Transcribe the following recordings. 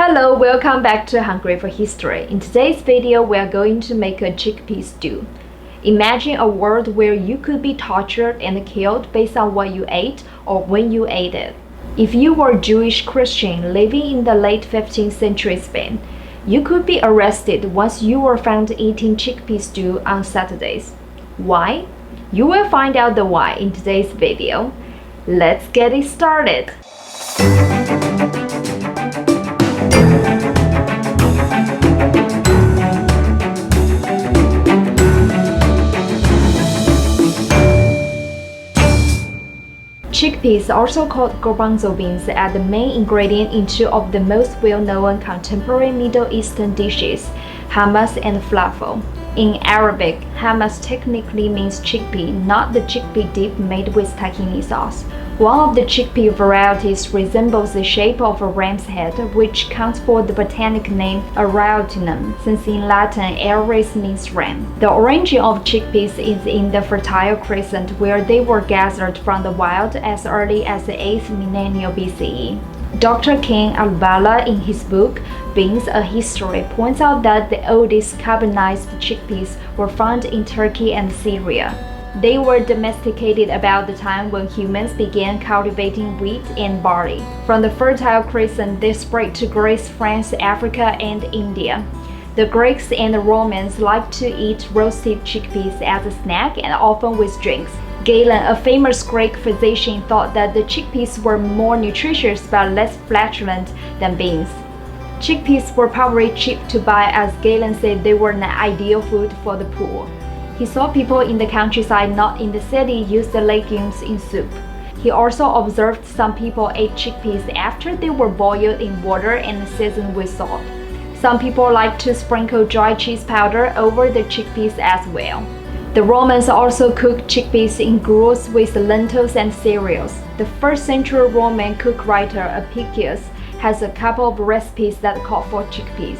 Hello, welcome back to Hungry for History. In today's video, we are going to make a chickpea stew. Imagine a world where you could be tortured and killed based on what you ate or when you ate it. If you were Jewish Christian living in the late 15th century Spain, you could be arrested once you were found eating chickpea stew on Saturdays. Why? You will find out the why in today's video. Let's get it started! Chickpeas, also called garbanzo beans, are the main ingredient in two of the most well-known contemporary Middle Eastern dishes, hummus and falafel. In Arabic, hummus technically means chickpea, not the chickpea dip made with tahini sauce. One of the chickpea varieties resembles the shape of a ram's head, which counts for the botanic name Arautinum, since in Latin Aries means ram. The origin of chickpeas is in the Fertile Crescent, where they were gathered from the wild as early as the 8th millennium BCE. Dr. Ken Albala, in his book Beans: A History, points out that the oldest carbonized chickpeas were found in Turkey and Syria. They were domesticated about the time when humans began cultivating wheat and barley. From the Fertile Crescent, they spread to Greece, France, Africa, and India. The Greeks and the Romans liked to eat roasted chickpeas as a snack and often with drinks. Galen, a famous Greek physician, thought that the chickpeas were more nutritious but less flatulent than beans. Chickpeas were probably cheap to buy, as Galen said they were an ideal food for the poor. He saw people in the countryside, not in the city, use the legumes in soup. He also observed some people ate chickpeas after they were boiled in water and seasoned with salt. Some people liked to sprinkle dry cheese powder over the chickpeas as well. The Romans also cooked chickpeas in gruels with lentils and cereals. The 1st century Roman cook writer Apicius has a couple of recipes that call for chickpeas.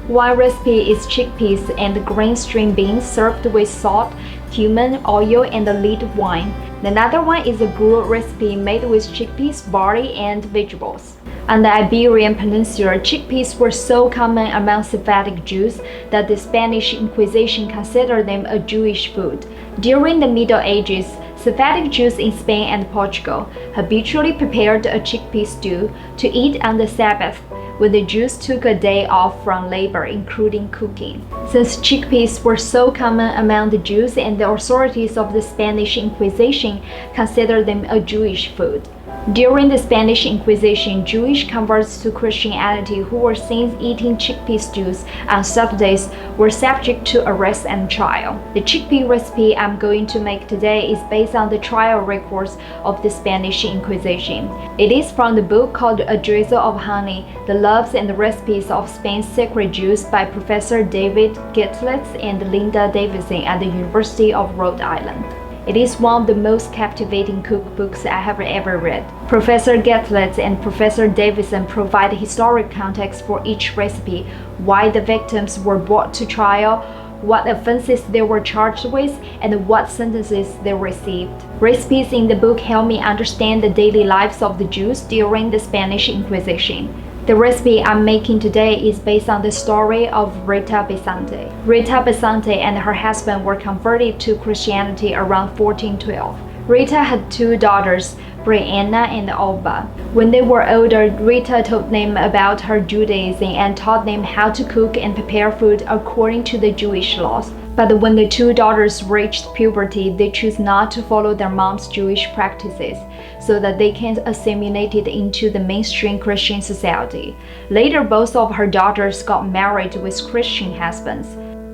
One recipe is chickpeas and green string beans served with salt, cumin, oil, and a lead wine. Another one is a gruel recipe made with chickpeas, barley, and vegetables. On the Iberian Peninsula, chickpeas were so common among Sephardic Jews that the Spanish Inquisition considered them a Jewish food. During the Middle Ages, Sephardic Jews in Spain and Portugal habitually prepared a chickpea stew to eat on the Sabbath, when the Jews took a day off from labor, including cooking. Since chickpeas were so common among the Jews, and the authorities of the Spanish Inquisition considered them a Jewish food. During the Spanish Inquisition, Jewish converts to Christianity who were seen eating chickpea stews on Saturdays were subject to arrest and trial. The chickpea recipe I'm going to make today is based on the trial records of the Spanish Inquisition. It is from the book called A Drizzle of Honey: The Loves and the Recipes of Spain's Sacred Jews by Professor David Git'litz and Linda Davidson at the University of Rhode Island. It is one of the most captivating cookbooks I have ever read. Professor Git'litz and Professor Davidson provide historic context for each recipe, why the victims were brought to trial, what offenses they were charged with, and what sentences they received. Recipes in the book help me understand the daily lives of the Jews during the Spanish Inquisition. The recipe I'm making today is based on the story of Rita Besante. Rita Besante and her husband were converted to Christianity around 1412. Rita had two daughters, Brianda and Alba. When they were older, Rita told them about her Judaism and taught them how to cook and prepare food according to the Jewish laws. But when the two daughters reached puberty, they chose not to follow their mom's Jewish practices, so that they can assimilate it into the mainstream Christian society. Later, both of her daughters got married with Christian husbands.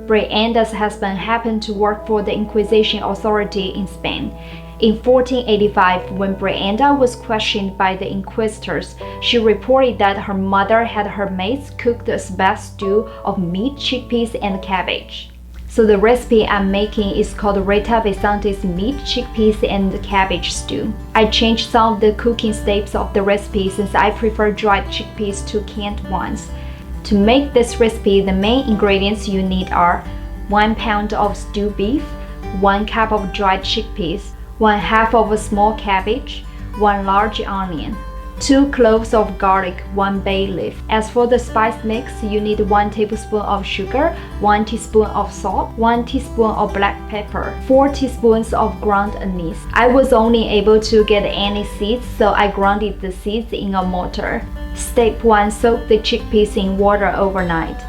Brianda's husband happened to work for the Inquisition authority in Spain. In 1485, when Brianda was questioned by the inquisitors, she reported that her mother had her maids cook a Sabbath stew of meat, chickpeas, and cabbage. So the recipe I'm making is called Rita Besante's meat, chickpeas, and cabbage stew. I changed some of the cooking steps of the recipe since I prefer dried chickpeas to canned ones. To make this recipe, the main ingredients you need are 1 pound of stewed beef, 1 cup of dried chickpeas, 1/2 of a small cabbage, 1 large onion, 2 cloves of garlic, 1 bay leaf. As for the spice mix, you need 1 tablespoon of sugar, 1 teaspoon of salt, 1 teaspoon of black pepper, 4 teaspoons of ground anise. I was only able to get any seeds, so I grounded the seeds in a mortar. Step 1. Soak the chickpeas in water overnight.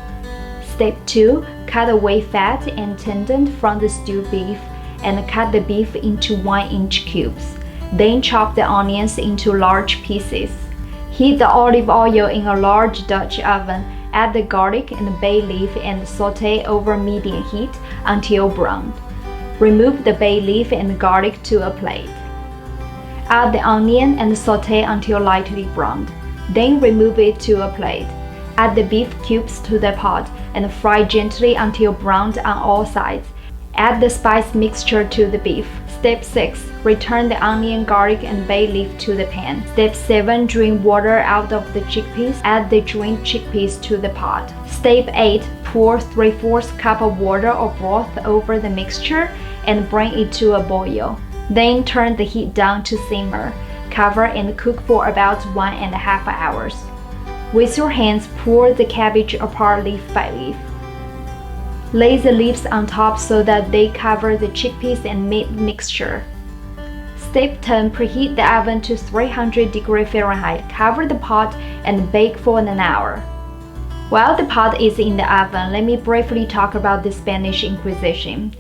Step 2. Cut away fat and tendon from the stewed beef and cut the beef into 1-inch cubes. Then chop the onions into large pieces. Heat the olive oil in a large Dutch oven. Add the garlic and bay leaf and saute over medium heat until browned. Remove the bay leaf and garlic to a plate. Add the onion and saute until lightly browned. Then remove it to a plate. Add the beef cubes to the pot and fry gently until browned on all sides. Add the spice mixture to the beef. Step 6. Return the onion, garlic, and bay leaf to the pan. Step 7. Drain water out of the chickpeas. Add the drained chickpeas to the pot. Step 8. Pour 3/4 cup of water or broth over the mixture and bring it to a boil. Then turn the heat down to simmer. Cover and cook for about 1.5 hours. With your hands, pour the cabbage apart leaf by leaf. Lay the leaves on top so that they cover the chickpeas and meat mixture. Step 10. Preheat the oven to 300 degrees Fahrenheit. Cover the pot and bake for 1 hour. While the pot is in the oven, let me briefly talk about the Spanish Inquisition.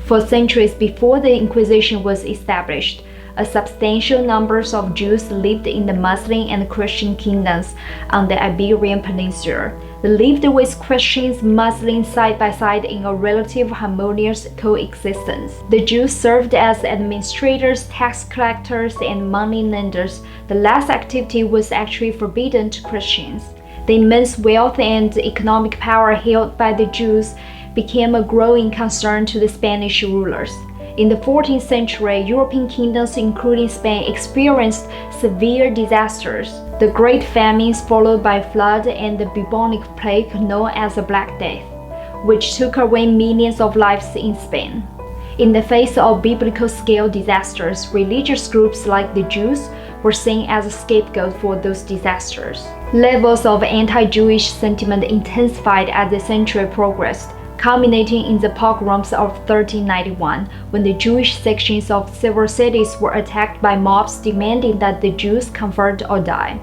For centuries before the Inquisition was established, a substantial number of Jews lived in the Muslim and Christian kingdoms on the Iberian Peninsula. They lived with Christians and Muslims side by side in a relatively harmonious coexistence. The Jews served as administrators, tax collectors, and money lenders. The last activity was actually forbidden to Christians. The immense wealth and economic power held by the Jews became a growing concern to the Spanish rulers. In the 14th century, European kingdoms, including Spain, experienced severe disasters. The Great Famines, followed by flood, and the bubonic plague known as the Black Death, which took away millions of lives in Spain. In the face of biblical-scale disasters, religious groups like the Jews were seen as a scapegoat for those disasters. Levels of anti-Jewish sentiment intensified as the century progressed, culminating in the pogroms of 1391, when the Jewish sections of several cities were attacked by mobs demanding that the Jews convert or die.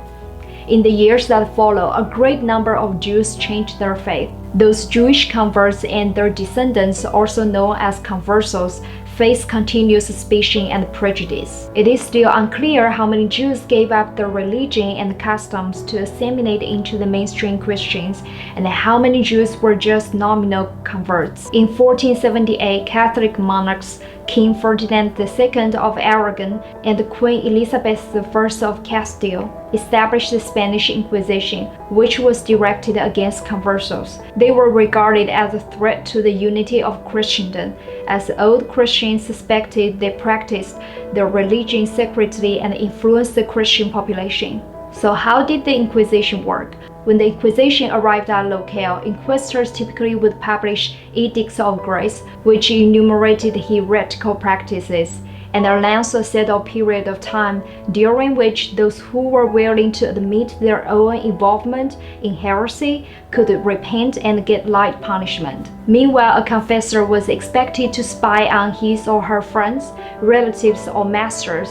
In the years that followed, a great number of Jews changed their faith. Those Jewish converts and their descendants, also known as conversos, face continuous suspicion and prejudice. It is still unclear how many Jews gave up their religion and customs to assimilate into the mainstream Christians, and how many Jews were just nominal converts. In 1478, Catholic monarchs King Ferdinand II of Aragon and Queen Elizabeth I of Castile established the Spanish Inquisition, which was directed against conversos. They were regarded as a threat to the unity of Christendom, as old Christians suspected they practiced their religion secretly and influenced the Christian population. So how did the Inquisition work? When the Inquisition arrived at a locale, inquisitors typically would publish edicts of grace, which enumerated heretical practices, and announced a settled period of time during which those who were willing to admit their own involvement in heresy could repent and get light punishment. Meanwhile, a confessor was expected to spy on his or her friends, relatives, or masters,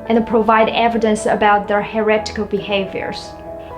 and provide evidence about their heretical behaviors.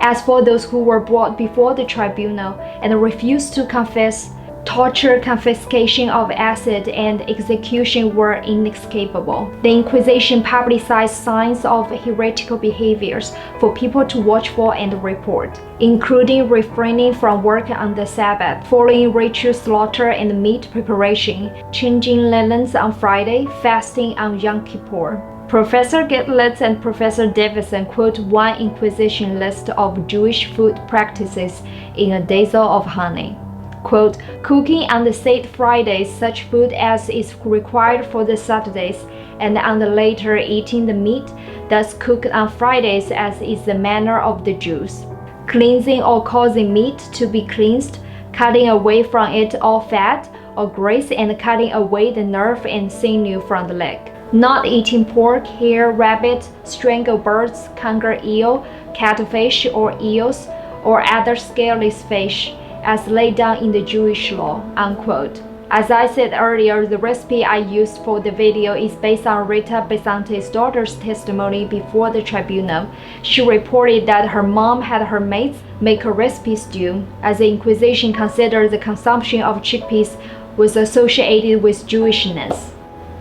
As for those who were brought before the tribunal and refused to confess, torture, confiscation of assets, and execution were inescapable. The Inquisition publicized signs of heretical behaviors for people to watch for and report, including refraining from work on the Sabbath, following ritual slaughter and meat preparation, changing linens on Friday, fasting on Yom Kippur. Professor Git'litz and Professor Davidson quote one Inquisition list of Jewish food practices in A Drizzle of Honey. Quote, cooking on the said Fridays such food as is required for the Saturdays, and on the later eating the meat thus cooked on Fridays as is the manner of the Jews. Cleansing or causing meat to be cleansed, cutting away from it all fat or grease, and cutting away the nerve and sinew from the leg. not eating pork, hare, rabbit, strangled birds, conger eel, catfish or eels, or other scaleless fish, as laid down in the Jewish law, unquote. As I said earlier, the recipe I used for the video is based on Rita Besante's daughter's testimony before the tribunal. She reported that her mom had her maids make a recipe stew, as the Inquisition considered the consumption of chickpeas was associated with Jewishness.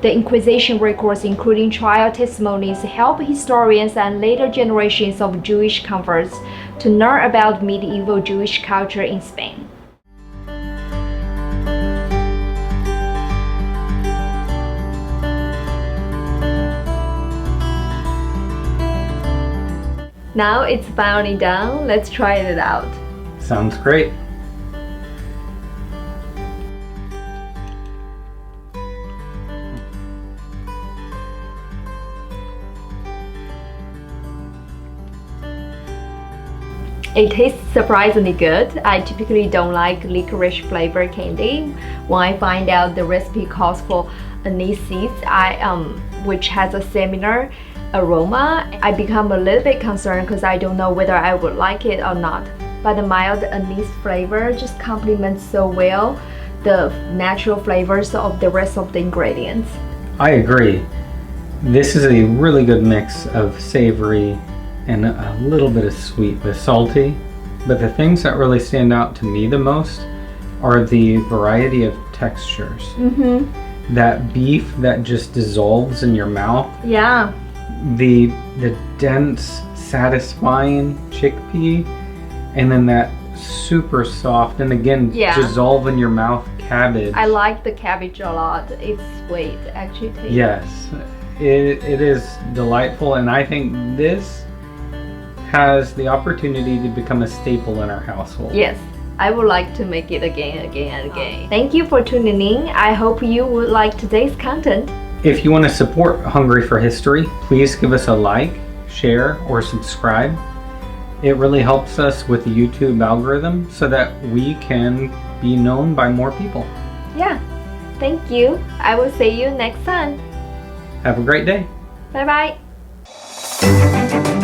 The Inquisition records, including trial testimonies, help historians and later generations of Jewish converts to learn about medieval Jewish culture in Spain. Now it's finally done. Let's try it out. Sounds great. It tastes surprisingly good. I typically don't like licorice flavored candy. When I find out the recipe calls for anise seeds, which has a similar aroma, I become a little bit concerned because I don't know whether I would like it or not. But the mild anise flavor just complements so well the natural flavors of the rest of the ingredients. I agree. This is a really good mix of savory and a little bit of sweet with salty. But the things that really stand out to me the most are the variety of textures. That beef that just dissolves in your mouth. Yeah. The dense, satisfying chickpea, and then that super soft and again dissolve in your mouth cabbage. I like the cabbage a lot. It's sweet, actually. Yes, it is delightful, and I think this has the opportunity to become a staple in our household. Yes, I would like to make it again. Thank you for tuning in. I hope you would like today's content. If you want to support Hungry for History, please give us a like, share, or subscribe. It really helps us with the YouTube algorithm so that we can be known by more people. Yeah, thank you. I will see you next time. Have a great day. Bye bye.